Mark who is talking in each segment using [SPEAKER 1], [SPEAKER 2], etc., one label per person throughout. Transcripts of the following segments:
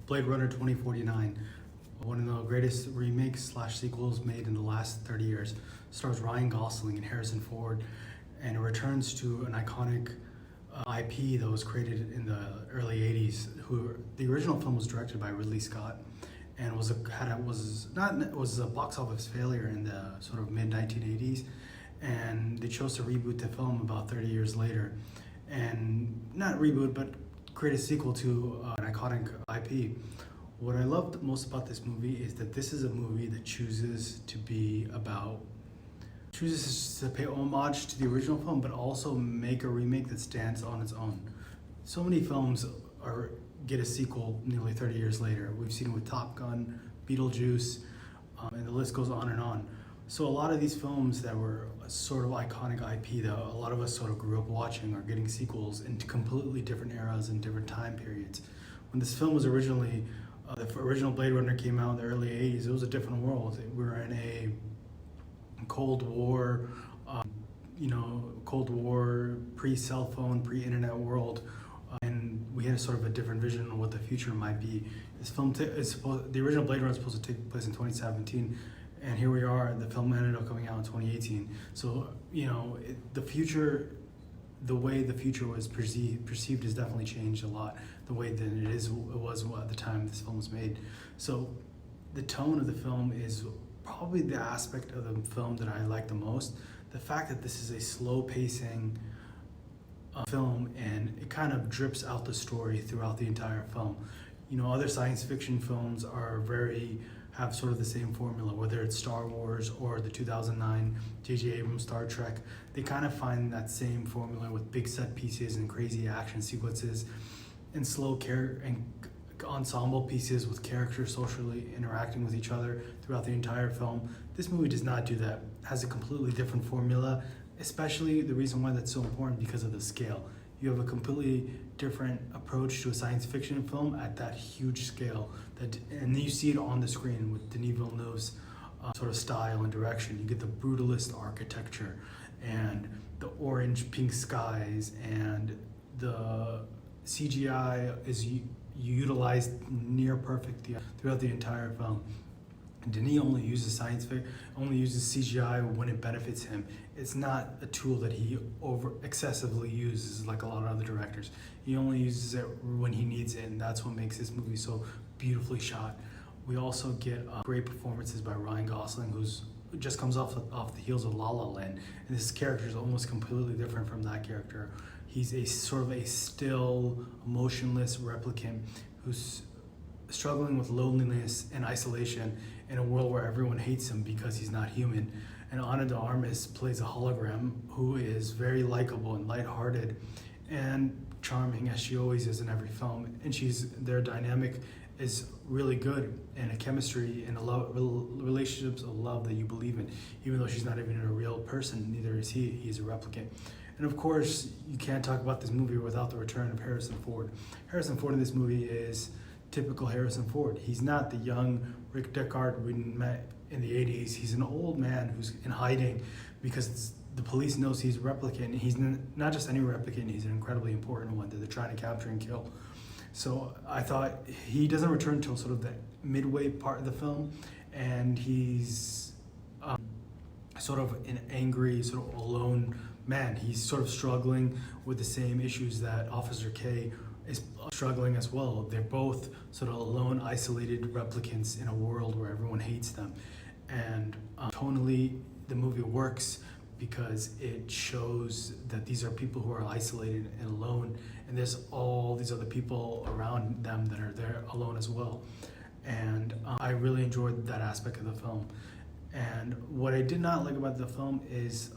[SPEAKER 1] Blade Runner 2049, one of the greatest remakes slash sequels made in the last 30 years. Stars Ryan Gosling and Harrison Ford, and it returns to an iconic IP that was created in the early 80s. The original film was directed by Ridley Scott, and was a box office failure in the sort of mid 1980s, and they chose to reboot the film about 30 years later, and not reboot but create a sequel to an iconic IP. What I loved most about this movie is that this is a movie that chooses to pay homage to the original film, but also make a remake that stands on its own. So many films get a sequel nearly 30 years later. We've seen it with Top Gun, Beetlejuice, and the list goes on and on. So a lot of these films that were a sort of iconic IP that a lot of us sort of grew up watching are getting sequels in completely different eras and different time periods. When this film was originally, the original Blade Runner came out in the early 80s, it was a different world. We were in a Cold War, pre-cell phone, pre-internet world, and we had a sort of a different vision of what the future might be. This film the original Blade Runner is supposed to take place in 2017, and here we are. The film ended up coming out in 2018. So the way the future was perceived has definitely changed a lot. The way that it was at the time this film was made. So the tone of the film is probably the aspect of the film that I like the most. The fact that this is a slow pacing film, and it kind of drips out the story throughout the entire film. Other science fiction films have sort of the same formula, whether it's Star Wars or the 2009 J.J. Abrams Star Trek. They kind of find that same formula with big set pieces and crazy action sequences and slow ensemble pieces with characters socially interacting with each other throughout the entire film. This movie does not do that. It has a completely different formula, especially the reason why that's so important because of the scale. You have a completely different approach to a science fiction film at that huge scale, and you see it on the screen with Denis Villeneuve's sort of style and direction. You get the brutalist architecture and the orange pink skies, and the CGI is utilized near perfect throughout the entire film. Denis only uses CGI when it benefits him. It's not a tool that he excessively uses like a lot of other directors. He only uses it when he needs it, and that's what makes this movie so beautifully shot. We also get great performances by Ryan Gosling, who's just comes off the heels of La La Land, and this character is almost completely different from that character. He's a sort of a still, emotionless replicant who's struggling with loneliness and isolation in a world where everyone hates him because he's not human. And Ana de Armas plays a hologram who is very likable and lighthearted and charming, as she always is in every film. And their dynamic is really good, and a chemistry and relationships of love that you believe in, even though she's not even a real person. Neither is he. He's a replicant. And of course, you can't talk about this movie without the return of Harrison Ford. Harrison Ford in this movie is typical Harrison Ford. He's not the young Rick Deckard we met in the 80s. He's an old man who's in hiding because the police knows he's a replicant. And he's not just any replicant, he's an incredibly important one that they're trying to capture and kill. So I thought he doesn't return until sort of the midway part of the film, and he's sort of an angry, sort of alone man. He's sort of struggling with the same issues that Officer K is struggling as well. They're both sort of alone, isolated replicants in a world where everyone hates them. And tonally, the movie works because it shows that these are people who are isolated and alone, and there's all these other people around them that are there alone as well. And I really enjoyed that aspect of the film. And what I did not like about the film is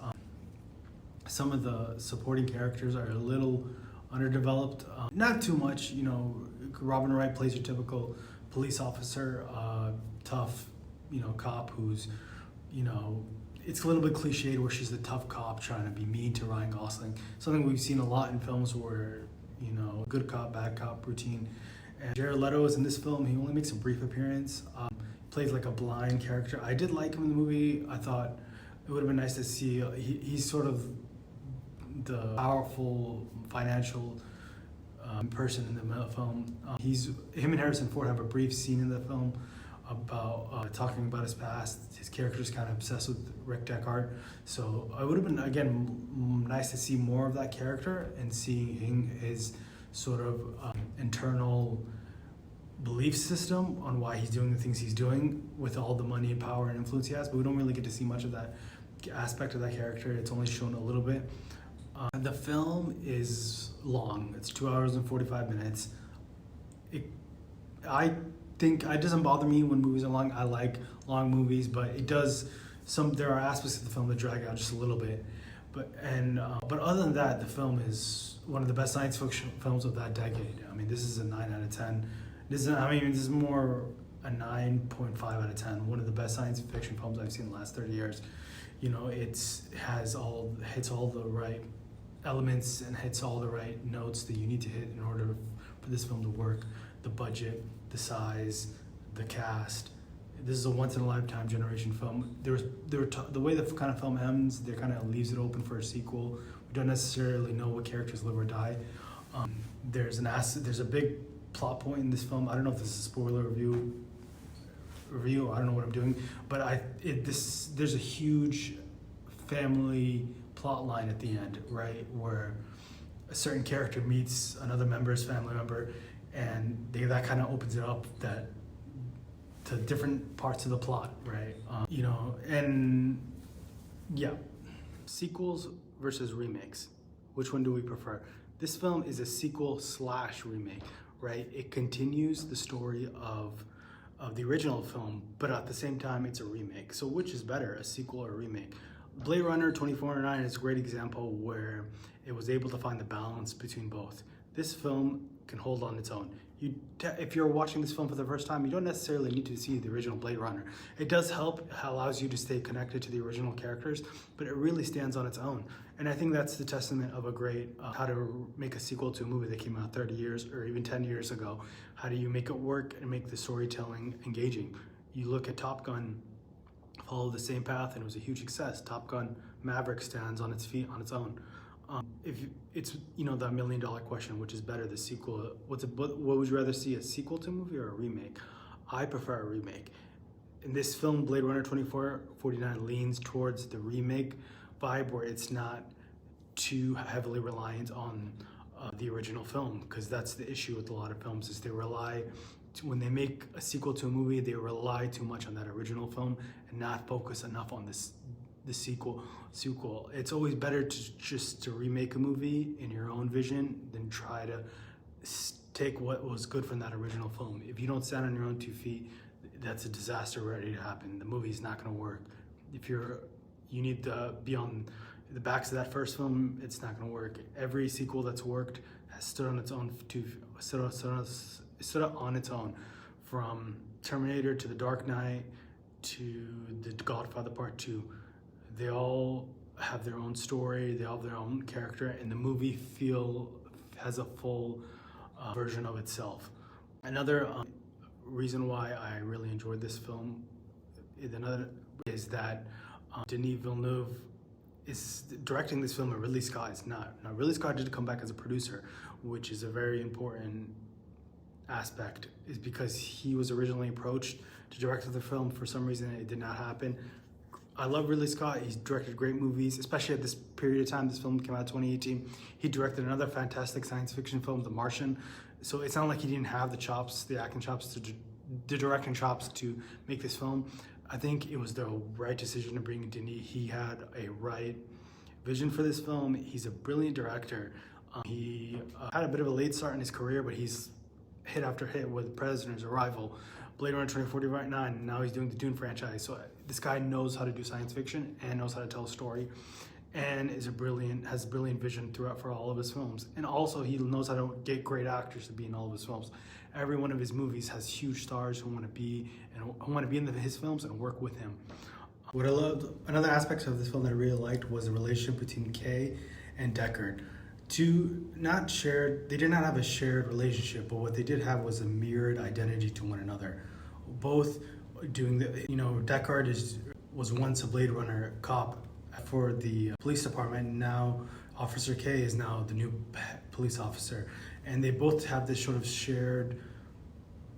[SPEAKER 1] some of the supporting characters are a little underdeveloped. Not too much, Robin Wright plays your typical police officer, tough, cop who's, it's a little bit cliched where she's the tough cop trying to be mean to Ryan Gosling. Something we've seen a lot in films where, good cop, bad cop routine. And Jared Leto is in this film. He only makes a brief appearance. Plays like a blind character. I did like him in the movie. I thought it would have been nice to see, he's sort of the powerful financial person in the film. Him and Harrison Ford have a brief scene in the film about talking about his past. His character's kind of obsessed with Rick Deckard, so it would have been again nice to see more of that character and seeing his sort of internal belief system on why he's doing the things he's doing with all the money and power and influence he has. But we don't really get to see much of that aspect of that character. It's only shown a little bit. The film is long. It's 2 hours and 45 minutes. I think it doesn't bother me when movies are long. I like long movies, but it does. There are aspects of the film that drag out just a little bit. But other than that, the film is one of the best science fiction films of that decade. I mean, this is a 9 out of 10. This is more a 9.5 out of 10. One of the best science fiction films I've seen in the last 30 years. You know, hits all the right elements and hits all the right notes that you need to hit in order for this film to work. The budget, the size, the cast. This is a once-in-a-lifetime generation film. The way the kind of film ends, there kind of leaves it open for a sequel. We don't necessarily know what characters live or die. There's a big plot point in this film. I don't know if this is a spoiler review. I don't know what I'm doing, but there's a huge family plot line at the end, right, where a certain character meets another family member, and that kind of opens it up to different parts of the plot, right? Sequels versus remakes. Which one do we prefer? This film is a sequel/remake, right? It continues the story of the original film, but at the same time, it's a remake. So which is better, a sequel or a remake? Blade Runner 2049 is a great example where it was able to find the balance between both. This film can hold on its own. If you're watching this film for the first time, you don't necessarily need to see the original Blade Runner. It does help, allows you to stay connected to the original characters, but it really stands on its own. And I think that's the testament of a great, how to make a sequel to a movie that came out 30 years or even 10 years ago. How do you make it work and make the storytelling engaging? You look at Top Gun, followed the same path, and it was a huge success. Top Gun Maverick stands on its feet on its own. If it's the $1 million question, which is better, the sequel? What would you rather see, a sequel to a movie or a remake? I prefer a remake. In this film, Blade Runner 2049 leans towards the remake vibe, where it's not too heavily reliant on the original film, because that's the issue with a lot of films, is when they make a sequel to a movie, they rely too much on that original film and not focus enough on the sequel. It's always better to remake a movie in your own vision than try to take what was good from that original film. If you don't stand on your own 2 feet, that's a disaster ready to happen. The movie's not going to work. If you need to be on the backs of that first film, it's not going to work. Every sequel that's worked has stood on its own stood up on its own, from Terminator to The Dark Knight to The Godfather Part 2. They all have their own story, they all have their own character, and the movie has a full version of itself. Another reason why I really enjoyed this film is that Denis Villeneuve is directing this film, and Ridley Scott is not. Now, Ridley Scott did come back as a producer, which is a very important aspect, is because he was originally approached to direct the film. For some reason, it did not happen. I love Ridley Scott. He's directed great movies, especially at this period of time. This film came out in 2018. He directed another fantastic science fiction film, The Martian. So it's not like he didn't have the acting chops, the directing chops to make this film. I think it was the right decision to bring Denis. He had a right vision for this film. He's a brilliant director. He had a bit of a late start in his career, but he's hit after hit with Predator's Arrival, Blade Runner 2049, and now he's doing the Dune franchise. So this guy knows how to do science fiction and knows how to tell a story, and has brilliant vision throughout for all of his films. And also, he knows how to get great actors to be in all of his films. Every one of his movies has huge stars who want to be in his films and work with him. What I loved, another aspect of this film that I really liked, was the relationship between Kay and Deckard. They did not have a shared relationship, but what they did have was a mirrored identity to one another. Both doing Deckard was once a Blade Runner cop for the police department. Now Officer K is now the new police officer, and they both have this sort of shared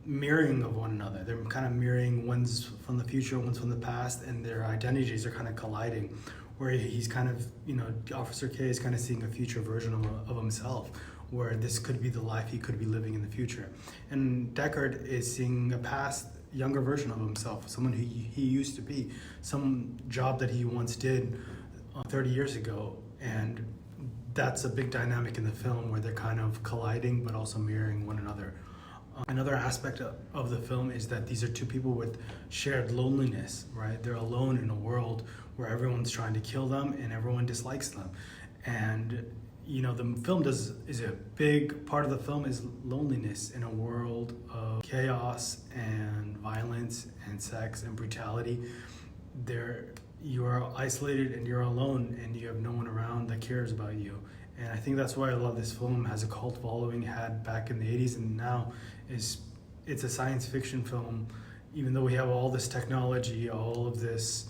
[SPEAKER 1] mirroring of one another. They're kind of mirroring, one's from the future, one's from the past, and their identities are kind of colliding. Where he's kind of, Officer K is kind of seeing a future version of himself, where this could be the life he could be living in the future. And Deckard is seeing a past, younger version of himself, someone who he used to be, some job that he once did 30 years ago. And that's a big dynamic in the film, where they're kind of colliding but also mirroring one another. Another aspect of the film is that these are two people with shared loneliness, right? They're alone in a world where everyone's trying to kill them and everyone dislikes them. And the film is a big part of the film is loneliness in a world of chaos and violence and sex and brutality. You are isolated and you're alone and you have no one around that cares about you. And I think that's why I love this film. It has a cult following, it had back in the 80s, and now it's a science fiction film. Even though we have all this technology, all of this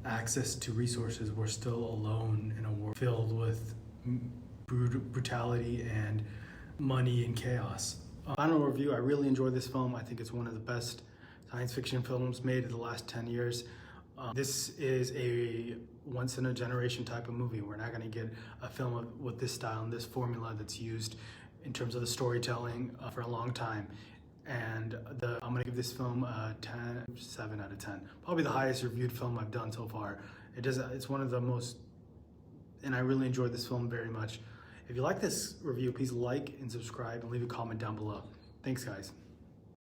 [SPEAKER 1] access to resources, we're still alone in a world filled with brutality and money and chaos. Final review, I really enjoyed this film. I think it's one of the best science fiction films made in the last 10 years. This is a once-in-a-generation type of movie. We're not going to get a film with this style and this formula that's used in terms of the storytelling for a long time. And I'm going to give this film a 7 out of 10. Probably the highest reviewed film I've done so far. It's one of the most, and I really enjoyed this film very much. If you like this review, please like and subscribe and leave a comment down below. Thanks, guys.